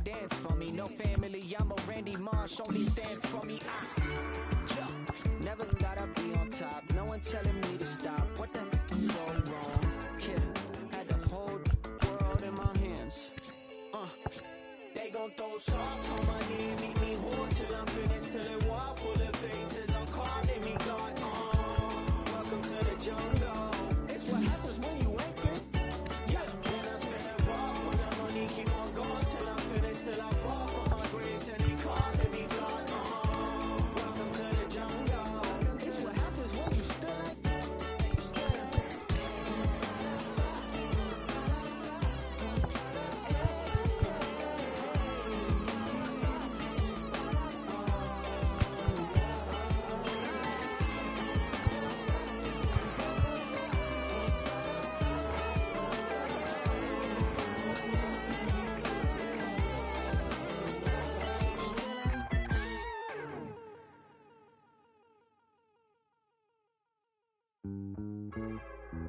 dance for me. No family, I'm a Randy Marsh, only stands for me. Never gotta be on top, no one telling me to stop. What the heck can go wrong? Kid, had the whole world in my hands. They gon' throw salt on my knee, meet me whore till I'm finished, till it wall full of faces. I'm calling me God. Welcome to the jungle. It's what happens when you ain't good. Yeah, when I spend it all for the money, keep on going till I'm finished, till I fall for my grace, and they calling me God. Welcome to the jungle. It's what happens when you still ain't good.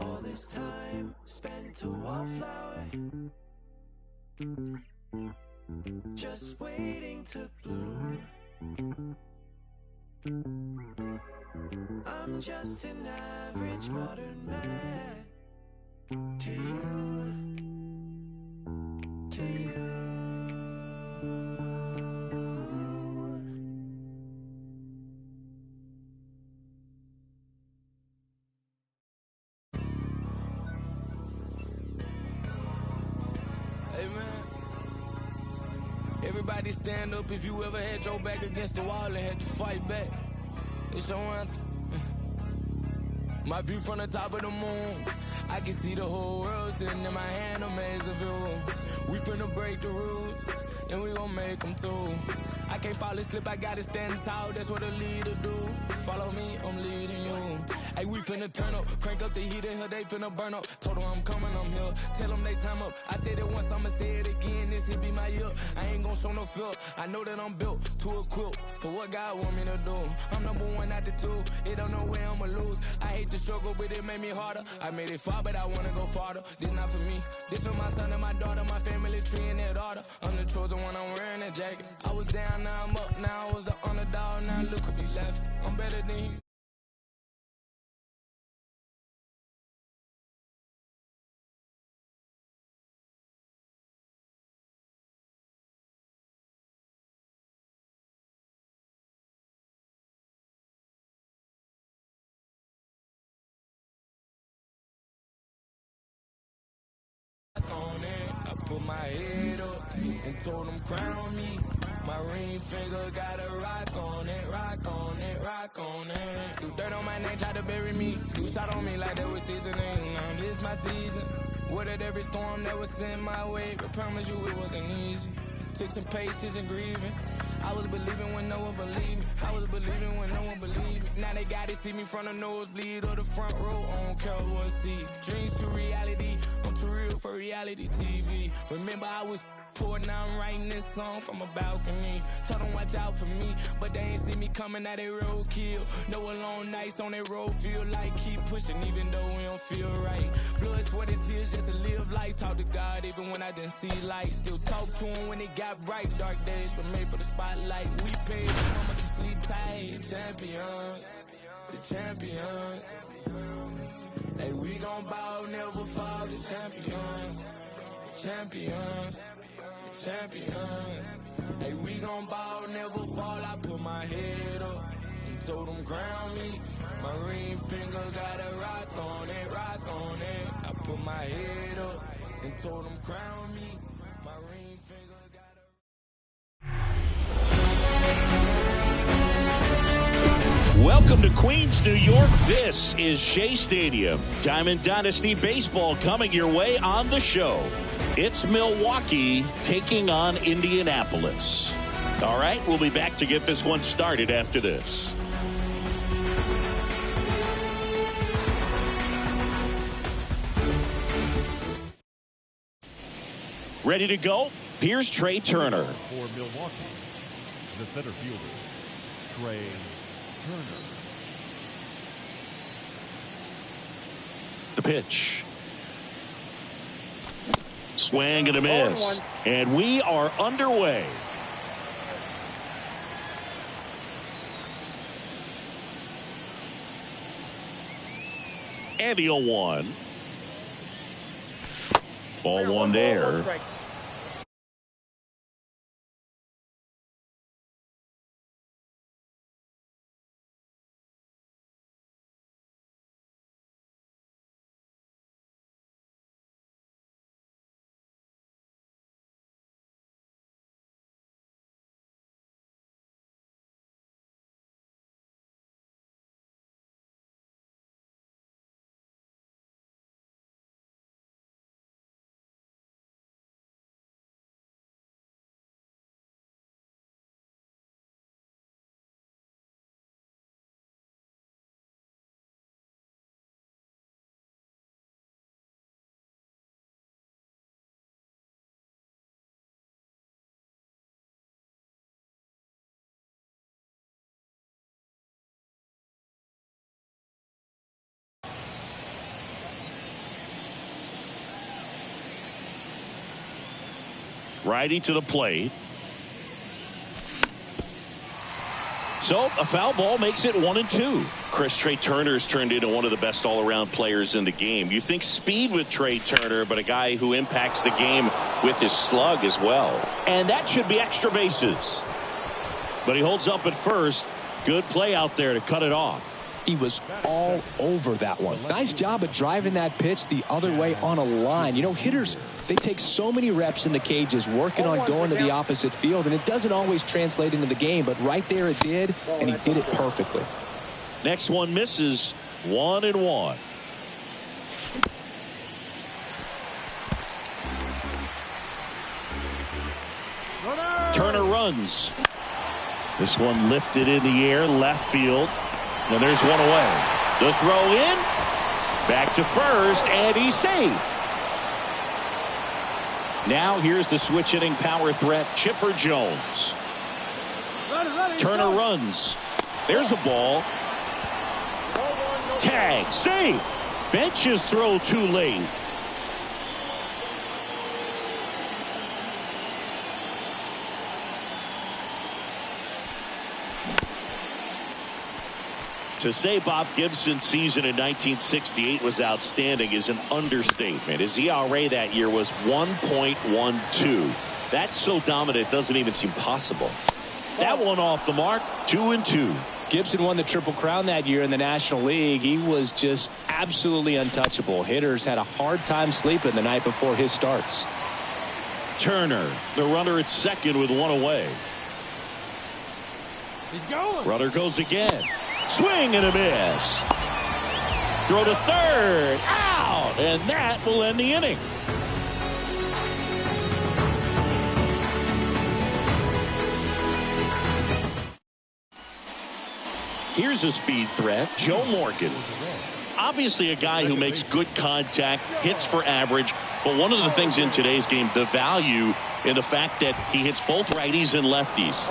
All this time spent to wallflower, just waiting to bloom. I'm just an average modern man to you, to you. Hey man, everybody stand up if you ever had your back against the wall and had to fight back. It's your anthem. My view from the top of the moon, I can see the whole world sitting in my hand, a maze of views. We finna break the rules, and we gon' make them too. I can't fall asleep, I gotta stand tall, that's what a leader do. Follow me, I'm leading you. Hey, we finna turn up, crank up the heat in here, they finna burn up. Told them I'm coming, I'm here, tell them they time up. I said it once, I'ma say it again, this here be my year. I ain't gon' show no fear, I know that I'm built to equip for what God want me to do. I'm number one out the two, it don't know where I'ma lose. I hate the struggle, but it made me harder. I made it far, but I wanna go farther. This not for me, this for my son and my daughter, my family tree and their daughter. I'm the chosen one, I'm wearing that jacket. I was down, now I'm up, now I was the underdog, now look who be left. I'm better than you. On it, I put my head up and told them crown me. My ring finger got a rock on it, rock on it, rock on it. Do dirt on my name, try to bury me. Do side on me like that was seasoning. Now this my season. Weathered every storm that was sent my way, but promise you it wasn't easy. Took some patience and grieving. I was believing when no one believed me. I was believing when no one believed me. Now they gotta see me from the nosebleed or the front row. I don't care what see. Dreams to reality. I'm too real for reality TV. Remember I was poor, now I'm writing this song from a balcony. Told them watch out for me, but they ain't see me coming at a roadkill. No alone nights on that road, feel like keep pushing even though we don't feel right. Blood, sweat, and tears just to live life. Talk to God even when I didn't see light. Still talk to him when it got bright. Dark days were made for the spotlight. We paid so much to sleep tight. The champions, the champions. Hey, we gon' bow, never fall. The champions, the champions. Champions, hey, we gon' ball, never fall. I put my head up and told them crown me. My ring finger got a rock on it, rock on it. I put my head up and told them crown me. My ring finger got a... Welcome to Queens, New York. This is Shea Stadium. Diamond Dynasty Baseball coming your way on the show. It's Milwaukee taking on Indianapolis. All right, we'll be back to get this one started after this. Ready to go? Here's Trey Turner. For Milwaukee, the center fielder, Trey Turner. The pitch. Swing and a miss. And we are underway. And the 0-1. Ball one there. Righty to the plate. So a foul ball makes it 1-2. Chris, Trey Turner's turned into one of the best all-around players in the game. You think speed with Trey Turner, but a guy who impacts the game with his slug as well. And that should be extra bases. But he holds up at first. Good play out there to cut it off. He was all over that one. Nice job of driving that pitch the other way on a line. You know, hitters, they take so many reps in the cages working on going to the opposite field, and it doesn't always translate into the game, but right there it did, and he did it perfectly. Next one misses. 1-1. Turner runs. This one lifted in the air, left field. And there's one away. The throw in. Back to first, and he's safe. Now here's the switch hitting power threat, Chipper Jones. Turner runs. There's a ball. Tag, safe. Bench's throw too late. To say Bob Gibson's season in 1968 was outstanding is an understatement. His ERA that year was 1.12. That's so dominant it doesn't even seem possible. That one off the mark. 2-2. Gibson won the Triple Crown that year in the National League. He was just absolutely untouchable. Hitters had a hard time sleeping the night before his starts. Turner, the runner at second with one away. He's going. Runner goes again. Swing and a miss. Throw to third. Out. And that will end the inning. Here's a speed threat. Joe Morgan. Obviously a guy who makes good contact, hits for average. But one of the things in today's game, the value in the fact that he hits both righties and lefties.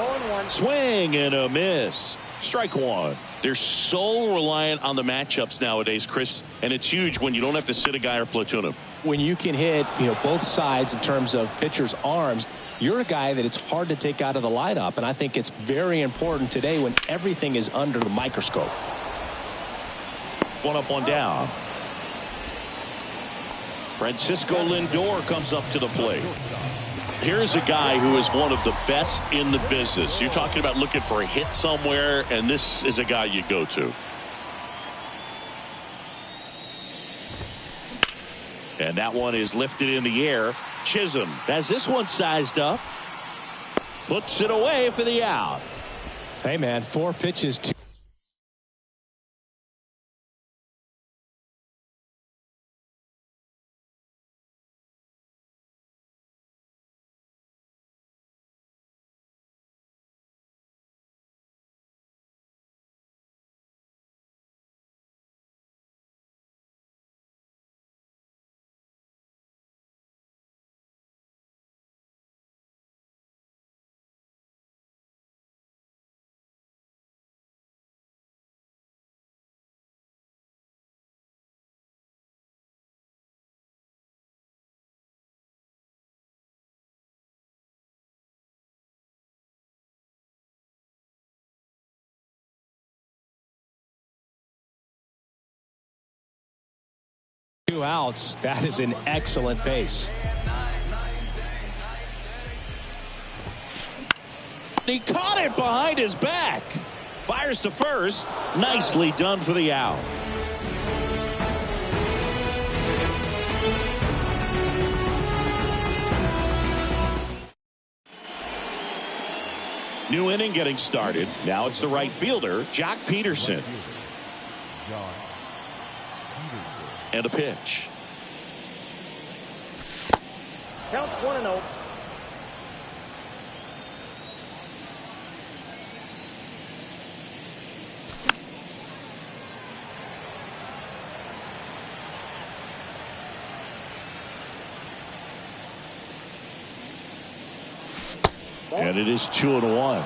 Swing and a miss. Strike one. They're so reliant on the matchups nowadays, Chris, and it's huge when you don't have to sit a guy or platoon him. When you can hit, both sides in terms of pitchers' arms, you're a guy that it's hard to take out of the lineup, and I think it's very important today when everything is under the microscope. One up, one down. Francisco Lindor comes up to the plate. Here's a guy who is one of the best in the business. You're talking about looking for a hit somewhere, and this is a guy you go to. And that one is lifted in the air. Chisholm has this one sized up. Puts it away for the out. Hey, man, 4 pitches, 2 outs. That is an excellent pace. He caught it behind his back. Fires to first. Nicely done for the out. New inning getting started. Now it's the right fielder, Jock Peterson. And a pitch. Count 1-0. And it is 2-1.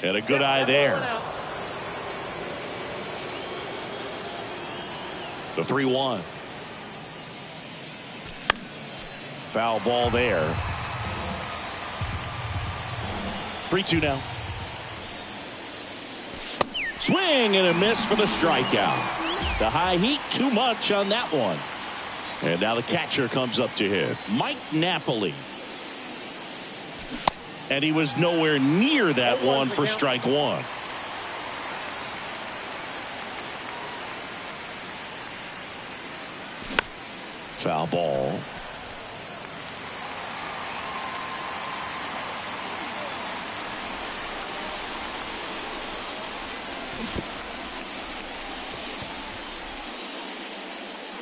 And a good eye there. The 3-1. Foul ball there. 3-2 now. Swing and a miss for the strikeout. The high heat too much on that one. And now the catcher comes up to hit. Mike Napoli. And he was nowhere near that one for strike one. Foul ball.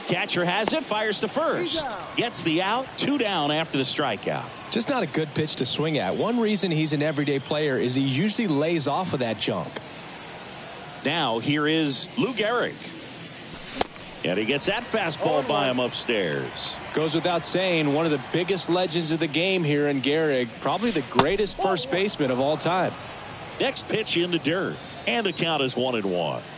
Catcher has it, fires to first. Gets the out, 2 down after the strikeout. Just not a good pitch to swing at. One reason he's an everyday player is he usually lays off of that junk. Now here is Lou Gehrig. And he gets that fastball by him upstairs. Goes without saying, one of the biggest legends of the game here in Gehrig. Probably the greatest first baseman of all time. Next pitch in the dirt. And the count is 1-1.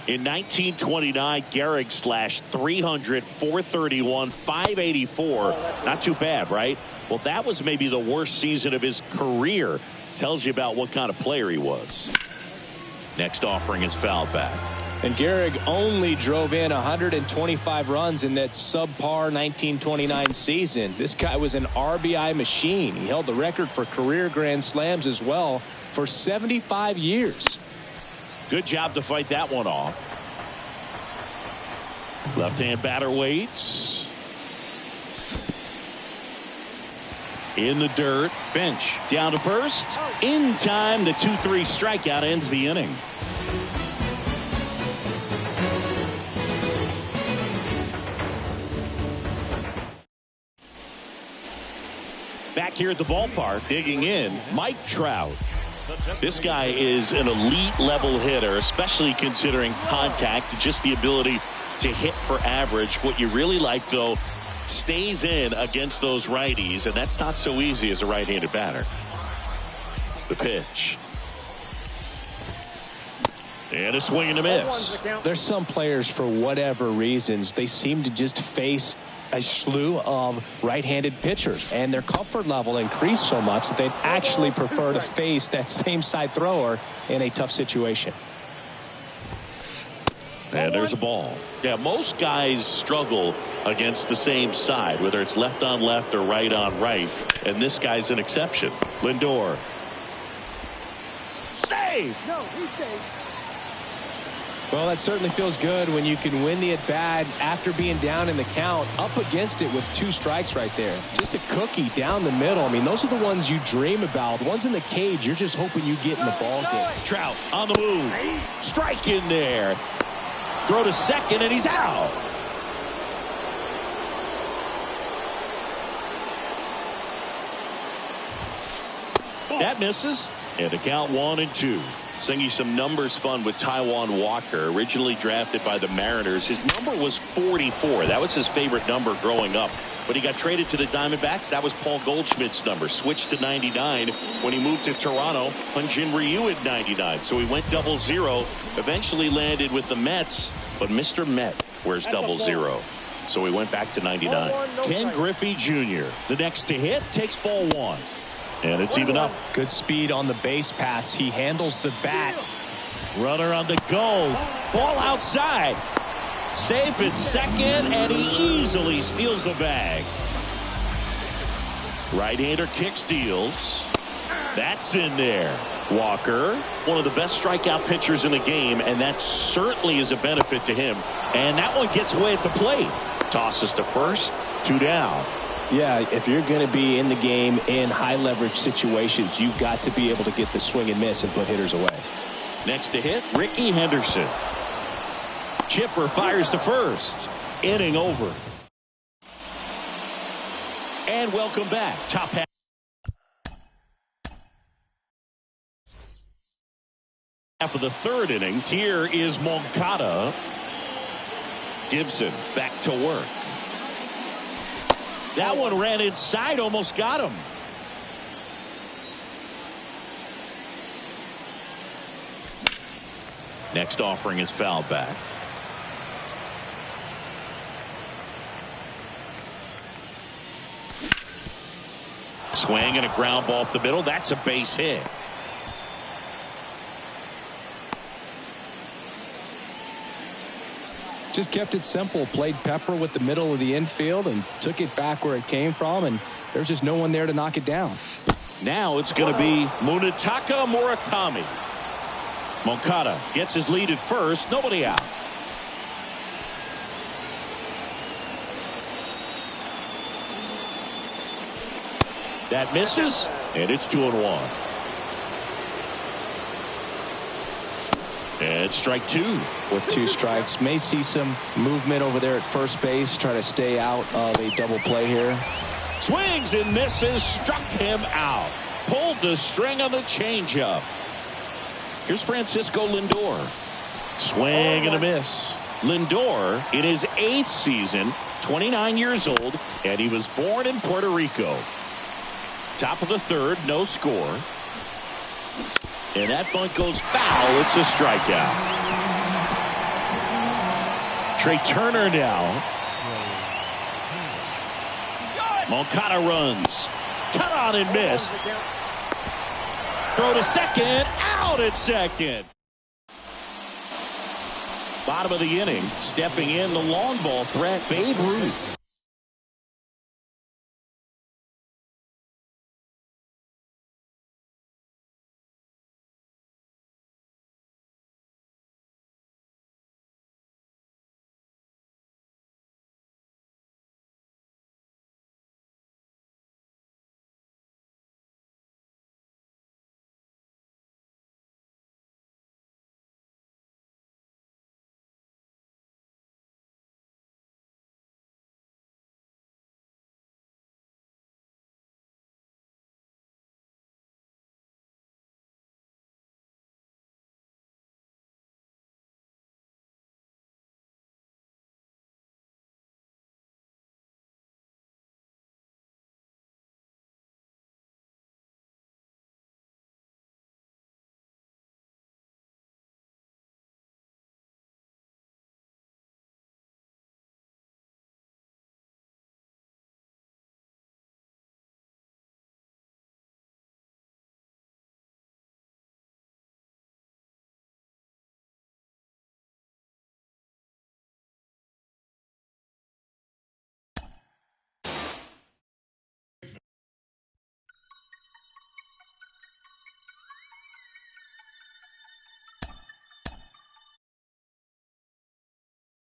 In 1929, Gehrig slashed 300, 431, 584. Not too bad, right? Well, that was maybe the worst season of his career. Tells you about what kind of player he was. Next offering is fouled back. And Gehrig only drove in 125 runs in that subpar 1929 season. This guy was an RBI machine. He held the record for career grand slams as well for 75 years. Good job to fight that one off. Left-hand batter waits. In the dirt. Bench. Down to first. In time. The 2-3 strikeout ends the inning. Back here at the ballpark, digging in, Mike Trout. This guy is an elite level hitter, especially considering contact, just the ability to hit for average. What you really like, though, stays in against those righties, and that's not so easy as a right-handed batter. The pitch. And a swing and a miss. There's some players, for whatever reasons, they seem to just face a slew of right-handed pitchers, and their comfort level increased so much that they'd actually prefer to face that same side thrower in a tough situation. And there's a ball. Yeah, most guys struggle against the same side, whether it's left on left or right on right, and this guy's an exception. Lindor. Save! No, he's safe. Well, that certainly feels good when you can win the at-bat after being down in the count, up against it with 2 strikes right there. Just a cookie down the middle. I mean, those are the ones you dream about. The ones in the cage, you're just hoping you get in the ball game. Trout on the move. Strike in there. Throw to second, and he's out. That misses. And the count 1-2. Singing some numbers fun with Taijuan Walker, originally drafted by the Mariners. His number was 44. That was his favorite number growing up. But he got traded to the Diamondbacks. That was Paul Goldschmidt's number. Switched to 99 when he moved to Toronto. Hyun-Jin Ryu at 99. So he went 00. Eventually landed with the Mets. But Mr. Met wears 00. So he went back to 99. Ken Griffey Jr., the next to hit, takes ball 1. And it's even up. Good speed on the base pass. He handles the bat Runner on the go. Ball outside. Safe at second, and he easily steals the bag. Right-hander kick steals. That's in there. Walker, one of the best strikeout pitchers in the game, and that certainly is a benefit to him. And that one gets away at the plate. Tosses to first, 2 down. Yeah, if you're going to be in the game in high-leverage situations, you've got to be able to get the swing and miss and put hitters away. Next to hit, Ricky Henderson. Chipper fires to first. Inning over. And welcome back. Top half. Of the third inning. Here is Moncada. Gibson back to work. That one ran inside, almost got him. Next offering is fouled back. Swing and a ground ball up the middle. That's a base hit. Just kept it simple. Played Pepper with the middle of the infield and took it back where it came from, and there's just no one there to knock it down. Now it's going to be Munetaka Murakami. Moncada gets his lead at first. Nobody out. That misses, and it's 2-1. And strike 2. With 2 strikes. May see some movement over there at first base. Try to stay out of a double play here. Swings and misses. Struck him out. Pulled the string on the changeup. Here's Francisco Lindor. Swing and a miss. Lindor in his 8th season, 29 years old, and he was born in Puerto Rico. Top of the third, no score. And that bunt goes foul. It's a strikeout. Trey Turner now. Moncada runs. Cut on and miss. Throw to second. Out at second. Bottom of the inning. Stepping in the long ball threat, Babe Ruth.